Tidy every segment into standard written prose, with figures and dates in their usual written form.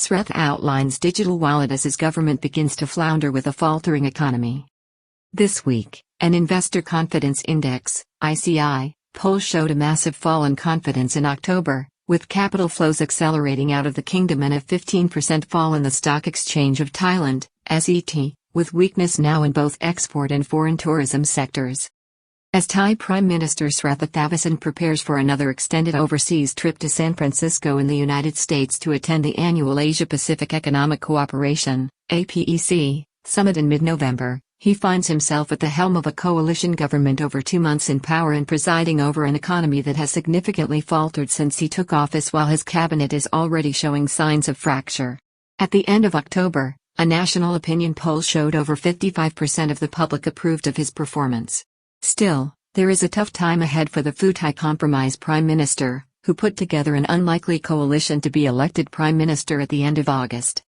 Srettha outlines digital wallet as his government begins to flounder with a faltering economy. This week, an investor confidence index, ICI, poll showed a massive fall in confidence in October, with capital flows accelerating out of the kingdom and a 15% fall in the Stock Exchange of Thailand, SET, with weakness now in both export and foreign tourism sectors. As Thai Prime Minister Srettha Thavisin prepares for another extended overseas trip to San Francisco in the United States to attend the annual Asia-Pacific Economic Cooperation (APEC) summit in mid-November, he finds himself at the helm of a coalition government over 2 months in power and presiding over an economy that has significantly faltered since he took office, while his cabinet is already showing signs of fracture. At the end of October, a national opinion poll showed over 55% of the public approved of his performance. Still, there is a tough time ahead for the Pheu Compromise Prime Minister, who put together an unlikely coalition to be elected Prime Minister at the end of August.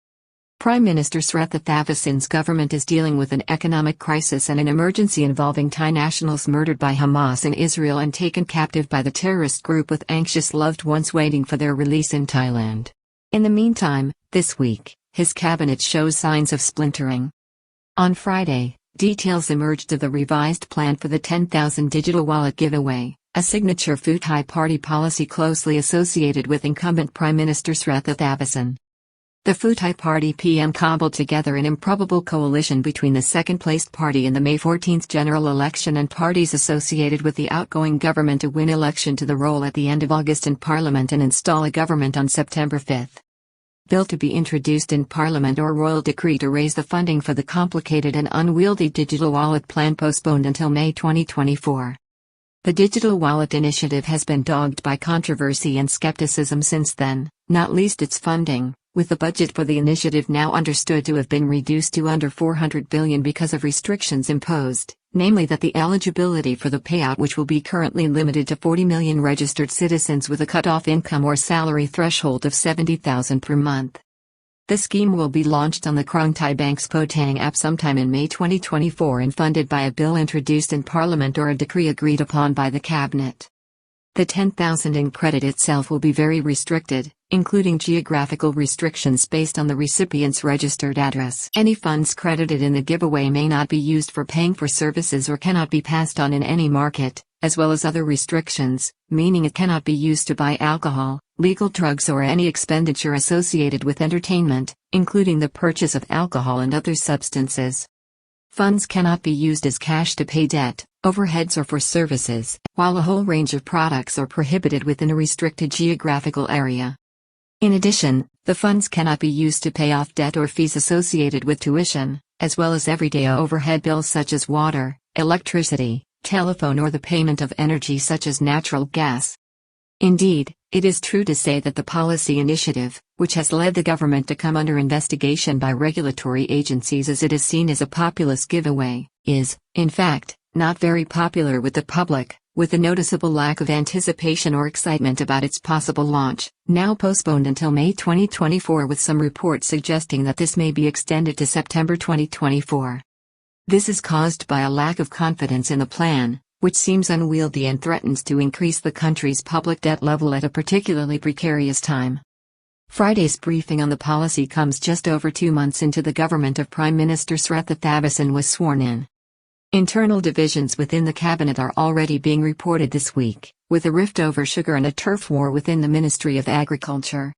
Prime Minister Srettha Thavisin's government is dealing with an economic crisis and an emergency involving Thai nationals murdered by Hamas in Israel and taken captive by the terrorist group with anxious loved ones waiting for their release in Thailand. In the meantime, this week, his cabinet shows signs of splintering. On Friday, details emerged of the revised plan for the 10,000 digital wallet giveaway, a signature Pheu Thai party policy closely associated with incumbent Prime Minister Srettha Thavisin. The Pheu Thai party PM cobbled together an improbable coalition between the second-placed party in the May 14 general election and parties associated with the outgoing government to win election to the role at the end of August in Parliament and install a government on September 5. Bill to be introduced in Parliament or royal decree to raise the funding for the complicated and unwieldy digital wallet plan postponed until May 2024. The digital wallet initiative has been dogged by controversy and skepticism since then, not least its funding, with the budget for the initiative now understood to have been reduced to under 400 billion because of restrictions imposed, namely that the eligibility for the payout, which will be currently limited to 40 million registered citizens with a cut-off income or salary threshold of 70,000 per month. The scheme will be launched on the Krung Thai Bank's Potang app sometime in May 2024 and funded by a bill introduced in Parliament or a decree agreed upon by the Cabinet. The 10,000 in credit itself will be very restricted, including geographical restrictions based on the recipient's registered address. Any funds credited in the giveaway may not be used for paying for services or cannot be passed on in any market, as well as other restrictions, meaning it cannot be used to buy alcohol, legal drugs or any expenditure associated with entertainment, including the purchase of alcohol and other substances. Funds cannot be used as cash to pay debt, overheads or for services, while a whole range of products are prohibited within a restricted geographical area. In addition, the funds cannot be used to pay off debt or fees associated with tuition, as well as everyday overhead bills such as water, electricity, telephone or the payment of energy such as natural gas. Indeed, it is true to say that the policy initiative, which has led the government to come under investigation by regulatory agencies as it is seen as a populist giveaway, is, in fact, not very popular with the public, with a noticeable lack of anticipation or excitement about its possible launch, now postponed until May 2024 with some reports suggesting that this may be extended to September 2024. This is caused by a lack of confidence in the plan, which seems unwieldy and threatens to increase the country's public debt level at a particularly precarious time. Friday's briefing on the policy comes just over 2 months into the government of Prime Minister Srettha Thavisin was sworn in. Internal divisions within the cabinet are already being reported this week, with a rift over sugar and a turf war within the Ministry of Agriculture.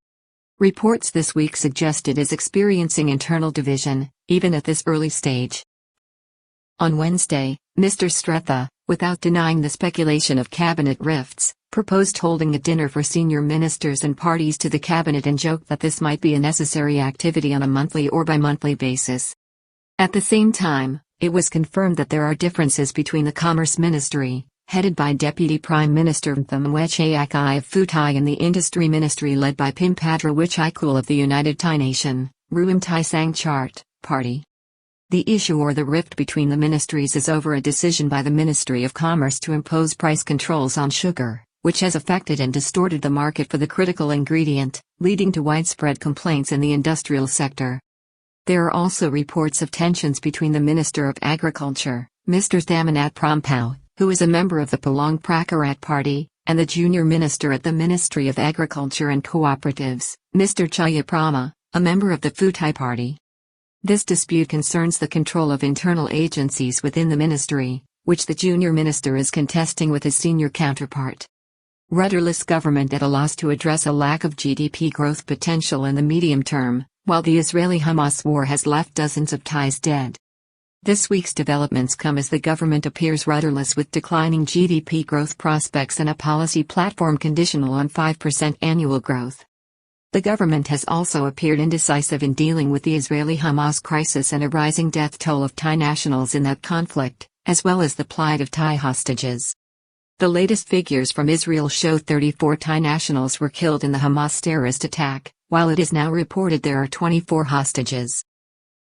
Reports this week suggest it is experiencing internal division, even at this early stage. On Wednesday, Mr. Srettha, without denying the speculation of cabinet rifts, proposed holding a dinner for senior ministers and parties to the cabinet and joked that this might be a necessary activity on a monthly or bi-monthly basis. At the same time, it was confirmed that there are differences between the Commerce Ministry, headed by Deputy Prime Minister Thamwechaikai of Pheu Thai, and the Industry Ministry led by Pimpadra Wichaikul of the United Thai Nation, Ruam Thai Sang Chart, Party. The issue or the rift between the ministries is over a decision by the Ministry of Commerce to impose price controls on sugar, which has affected and distorted the market for the critical ingredient, leading to widespread complaints in the industrial sector. There are also reports of tensions between the Minister of Agriculture, Mr. Thamanat Prompao, who is a member of the Palong Prakarat Party, and the junior minister at the Ministry of Agriculture and Cooperatives, Mr. Chayaprama, a member of the Futai Party. This dispute concerns the control of internal agencies within the ministry, which the junior minister is contesting with his senior counterpart. Rudderless government at a loss to address a lack of GDP growth potential in the medium term, while the Israeli-Hamas war has left dozens of Thais dead. This week's developments come as the government appears rudderless with declining GDP growth prospects and a policy platform conditional on 5% annual growth. The government has also appeared indecisive in dealing with the Israeli-Hamas crisis and a rising death toll of Thai nationals in that conflict, as well as the plight of Thai hostages. The latest figures from Israel show 34 Thai nationals were killed in the Hamas terrorist attack, while it is now reported there are 24 hostages.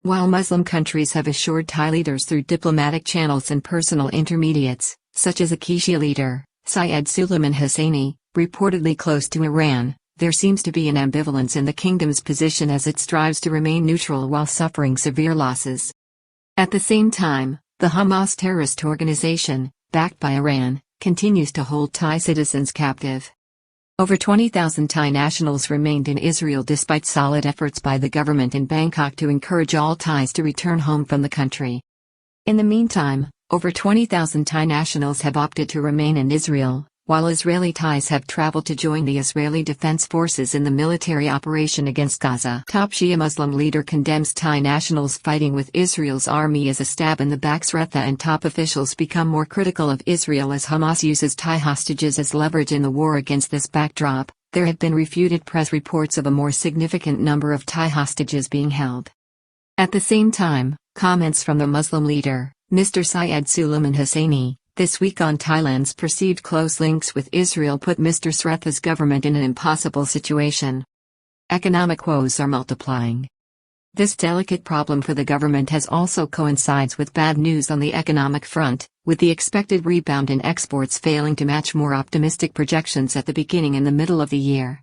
While Muslim countries have assured Thai leaders through diplomatic channels and personal intermediates, such as Acacia leader, Syed Suleiman Husseini, reportedly close to Iran, there seems to be an ambivalence in the kingdom's position as it strives to remain neutral while suffering severe losses. At the same time, the Hamas terrorist organization, backed by Iran, continues to hold Thai citizens captive. Over 20,000 Thai nationals remained in Israel despite solid efforts by the government in Bangkok to encourage all Thais to return home from the country. In the meantime, over 20,000 Thai nationals have opted to remain in Israel, while Israeli Thais have traveled to join the Israeli Defense Forces in the military operation against Gaza. Top Shia Muslim leader condemns Thai nationals fighting with Israel's army as a stab in the back. Srettha and top officials become more critical of Israel as Hamas uses Thai hostages as leverage in the war. Against this backdrop, there have been refuted press reports of a more significant number of Thai hostages being held. At the same time, comments from the Muslim leader, Mr. Syed Suleiman Husseini, this week on Thailand's perceived close links with Israel put Mr. Srettha's government in an impossible situation. Economic woes are multiplying. This delicate problem for the government has also coincides with bad news on the economic front, with the expected rebound in exports failing to match more optimistic projections at the beginning and the middle of the year.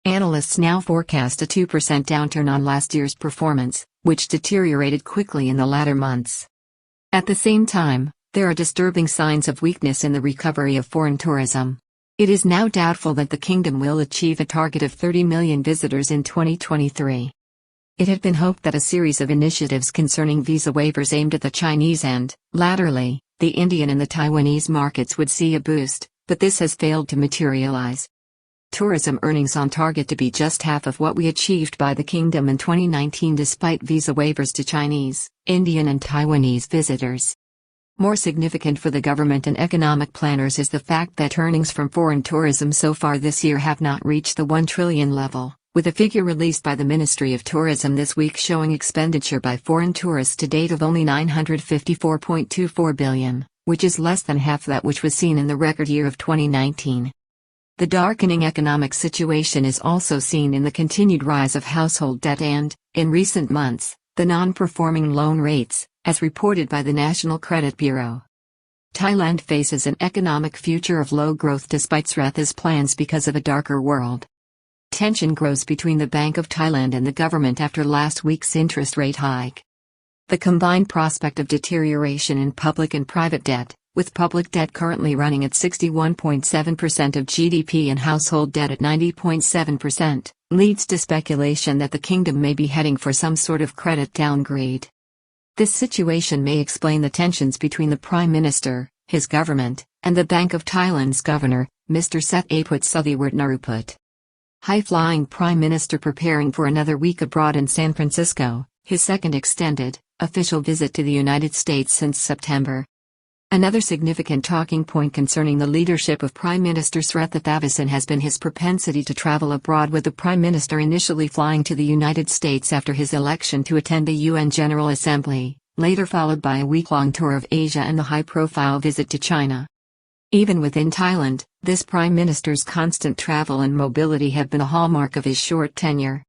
Analysts now forecast a 2% downturn on last year's performance, which deteriorated quickly in the latter months. At the same time, there are disturbing signs of weakness in the recovery of foreign tourism. It is now doubtful that the kingdom will achieve a target of 30 million visitors in 2023. It had been hoped that a series of initiatives concerning visa waivers aimed at the Chinese and, latterly, the Indian and the Taiwanese markets would see a boost, but this has failed to materialize. Tourism earnings on target to be just half of what we achieved by the kingdom in 2019 despite visa waivers to Chinese, Indian and Taiwanese visitors. More significant for the government and economic planners is the fact that earnings from foreign tourism so far this year have not reached the 1 trillion level, with a figure released by the Ministry of Tourism this week showing expenditure by foreign tourists to date of only 954.24 billion, which is less than half that which was seen in the record year of 2019. The darkening economic situation is also seen in the continued rise of household debt and, in recent months, the non-performing loan rates, as reported by the National Credit Bureau. Thailand faces an economic future of low growth despite Srettha's plans because of a darker world. Tension grows between the Bank of Thailand and the government after last week's interest rate hike. The combined prospect of deterioration in public and private debt, with public debt currently running at 61.7% of GDP and household debt at 90.7%, leads to speculation that the kingdom may be heading for some sort of credit downgrade. This situation may explain the tensions between the Prime Minister, his government, and the Bank of Thailand's governor, Mr. Srettha Naruput. High-flying Prime Minister preparing for another week abroad in San Francisco, his second extended, official visit to the United States since September. Another significant talking point concerning the leadership of Prime Minister Srettha Thavisin has been his propensity to travel abroad, with the Prime Minister initially flying to the United States after his election to attend the UN General Assembly, later followed by a week-long tour of Asia and the high-profile visit to China. Even within Thailand, this Prime Minister's constant travel and mobility have been a hallmark of his short tenure.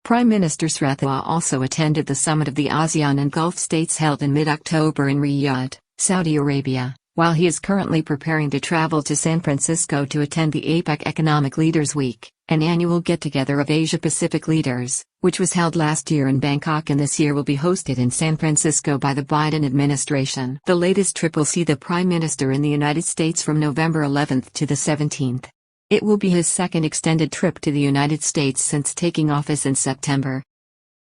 Prime Minister Srettha also attended the summit of the ASEAN and Gulf states held in mid-October in Riyadh, Saudi Arabia, while he is currently preparing to travel to San Francisco to attend the APEC Economic Leaders Week, an annual get-together of Asia-Pacific leaders, which was held last year in Bangkok and this year will be hosted in San Francisco by the Biden administration. The latest trip will see the Prime Minister in the United States from November 11th to the 17th. It will be his second extended trip to the United States since taking office in September.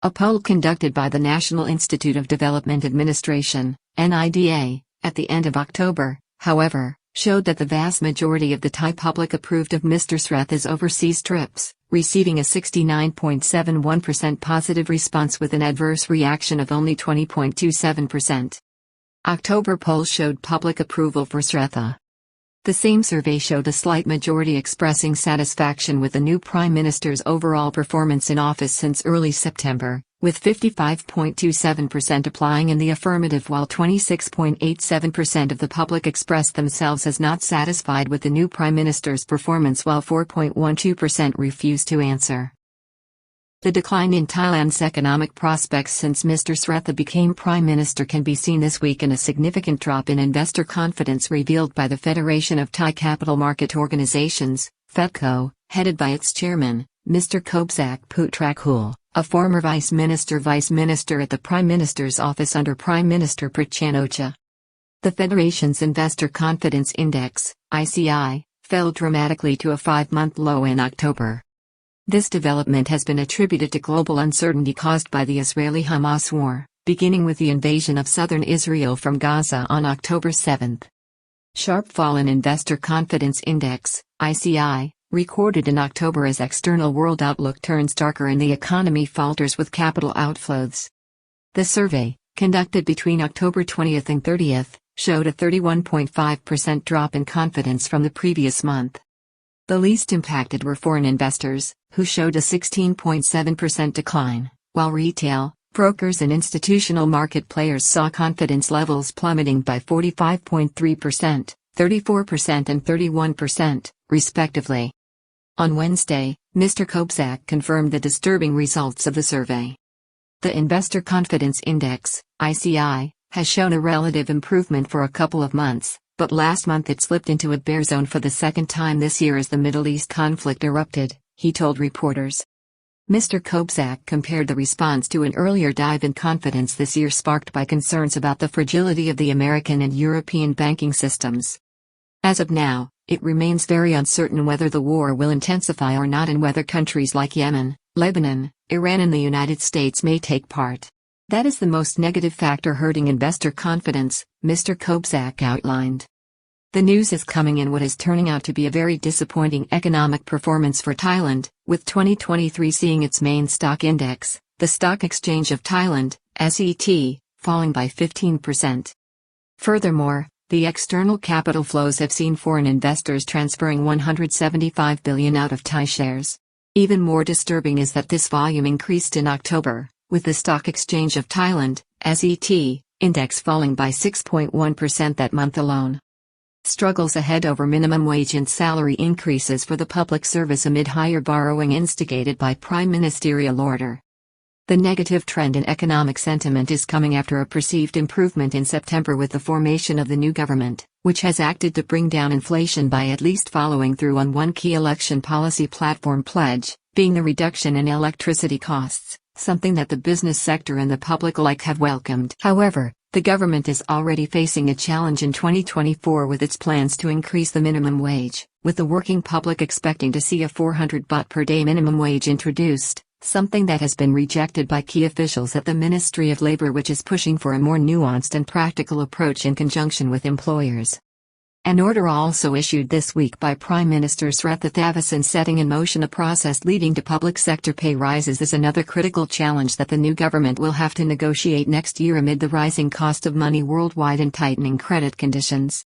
A poll conducted by the National Institute of Development Administration, NIDA, at the end of October, however, showed that the vast majority of the Thai public approved of Mr. Srettha's overseas trips, receiving a 69.71% positive response with an adverse reaction of only 20.27%. October poll showed public approval for Srettha. The same survey showed a slight majority expressing satisfaction with the new Prime Minister's overall performance in office since early September, with 55.27% applying in the affirmative while 26.87% of the public expressed themselves as not satisfied with the new Prime Minister's performance while 4.12% refused to answer. The decline in Thailand's economic prospects since Mr. Srettha became Prime Minister can be seen this week in a significant drop in investor confidence revealed by the Federation of Thai Capital Market Organizations, FEDCO, headed by its chairman, Mr. Kobsak Putrakul, a former vice minister at the Prime Minister's office under Prime Minister Prachuap. The Federation's Investor Confidence Index, ICI, fell dramatically to a 5-month low in October. This development has been attributed to global uncertainty caused by the Israeli-Hamas war, beginning with the invasion of southern Israel from Gaza on October 7. Sharp fall in Investor Confidence Index, ICI, recorded in October as external world outlook turns darker and the economy falters with capital outflows. The survey, conducted between October 20 and 30, showed a 31.5% drop in confidence from the previous month. The least impacted were foreign investors, who showed a 16.7% decline, while retail, brokers and institutional market players saw confidence levels plummeting by 45.3%, 34% and 31%, respectively. On Wednesday, Mr. Kobsak confirmed the disturbing results of the survey. The Investor Confidence Index, ICI, has shown a relative improvement for a couple of months, but last month it slipped into a bear zone for the second time this year as the Middle East conflict erupted, he told reporters. Mr. Kobsak compared the response to an earlier dive in confidence this year sparked by concerns about the fragility of the American and European banking systems. As of now, it remains very uncertain whether the war will intensify or not and whether countries like Yemen, Lebanon, Iran and the United States may take part. That is the most negative factor hurting investor confidence, Mr. Kobsak outlined. The news is coming in what is turning out to be a very disappointing economic performance for Thailand, with 2023 seeing its main stock index, the Stock Exchange of Thailand, SET, falling by 15%. Furthermore, the external capital flows have seen foreign investors transferring 175 billion out of Thai shares. Even more disturbing is that this volume increased in October, with the Stock Exchange of Thailand, SET, index falling by 6.1% that month alone. Struggles ahead over minimum wage and salary increases for the public service amid higher borrowing instigated by Prime Ministerial order. The negative trend in economic sentiment is coming after a perceived improvement in September with the formation of the new government, which has acted to bring down inflation by at least following through on one key election policy platform pledge, being the reduction in electricity costs, something that the business sector and the public alike have welcomed. However, the government is already facing a challenge in 2024 with its plans to increase the minimum wage, with the working public expecting to see a 400 baht per day minimum wage introduced, something that has been rejected by key officials at the Ministry of Labor, which is pushing for a more nuanced and practical approach in conjunction with employers. An order also issued this week by Prime Minister Srettha Thavisin setting in motion a process leading to public sector pay rises is another critical challenge that the new government will have to negotiate next year amid the rising cost of money worldwide and tightening credit conditions.